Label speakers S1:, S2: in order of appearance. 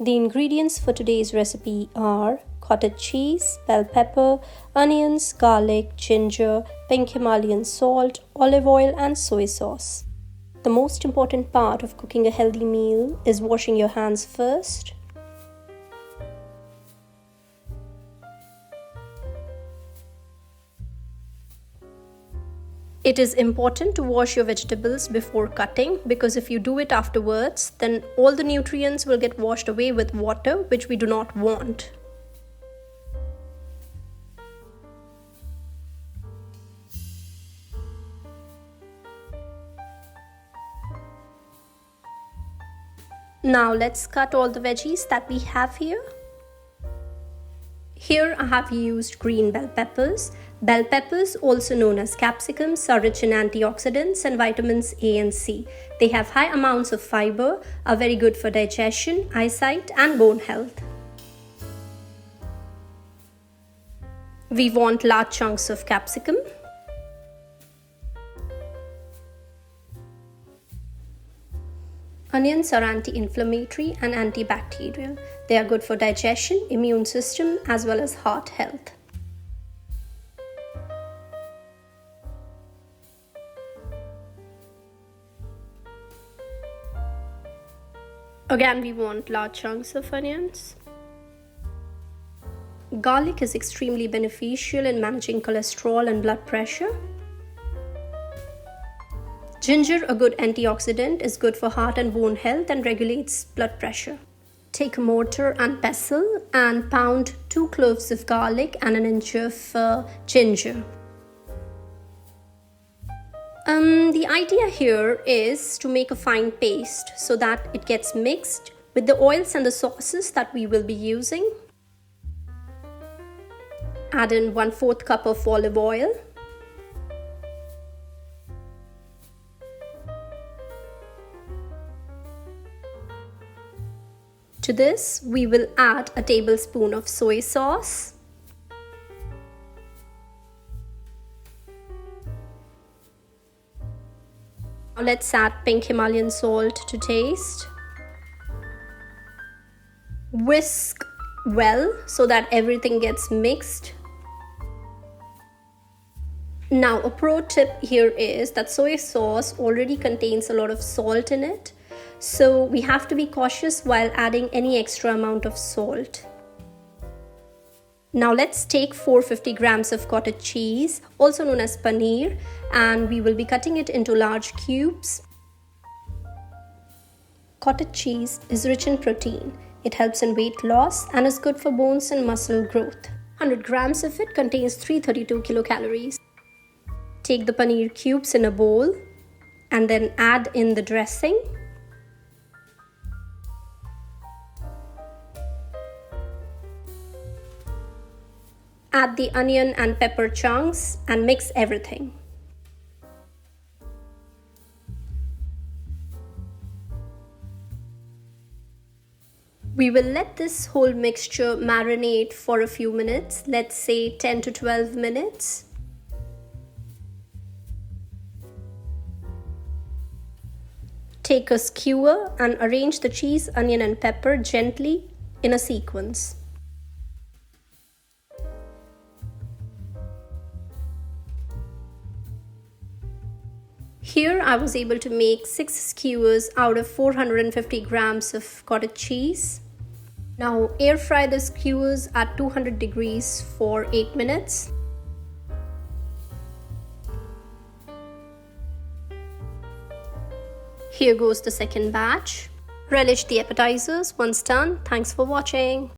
S1: The ingredients for today's recipe are cottage cheese, bell pepper, onions, garlic, ginger, pink Himalayan salt, olive oil and soy sauce. The most important part of cooking a healthy meal is washing your hands first. It is important to wash your vegetables before cutting because if you do it afterwards, then all the nutrients will get washed away with water, which we do not want. Now let's cut all the veggies that we have here. Here I have used green bell peppers. Bell peppers, also known as capsicums, are rich in antioxidants and vitamins A and C. They have high amounts of fiber, are very good for digestion, eyesight and bone health. We want large chunks of capsicum. Onions are anti-inflammatory and antibacterial. They are good for digestion, immune system, as well as heart health. Again, we want large chunks of onions. Garlic is extremely beneficial in managing cholesterol and blood pressure. Ginger, a good antioxidant, is good for heart and bone health and regulates blood pressure. Take a mortar and pestle and pound 2 cloves of garlic and an inch of ginger. The idea here is to make a fine paste so that it gets mixed with the oils and the sauces that we will be using. Add in 1/4 cup of olive oil. To this, we will add a tablespoon of soy sauce. Now let's add pink Himalayan salt to taste. Whisk well so that everything gets mixed. Now, a pro tip here is that soy sauce already contains a lot of salt in it. So we have to be cautious while adding any extra amount of salt. Now let's take 450 grams of cottage cheese, also known as paneer, and we will be cutting it into large cubes. Cottage cheese is rich in protein. It helps in weight loss and is good for bones and muscle growth. 100 grams of it contains 332 kilocalories. Take the paneer cubes in a bowl and then add in the dressing. Add the onion and pepper chunks and mix everything. We will let this whole mixture marinate for a few minutes, let's say 10 to 12 minutes. Take a skewer and arrange the cheese, onion and pepper gently in a sequence. Here I was able to make 6 skewers out of 450 grams of cottage cheese. Now air fry the skewers at 200 degrees for 8 minutes. Here goes the second batch. Relish the appetizers once done. Thanks for watching.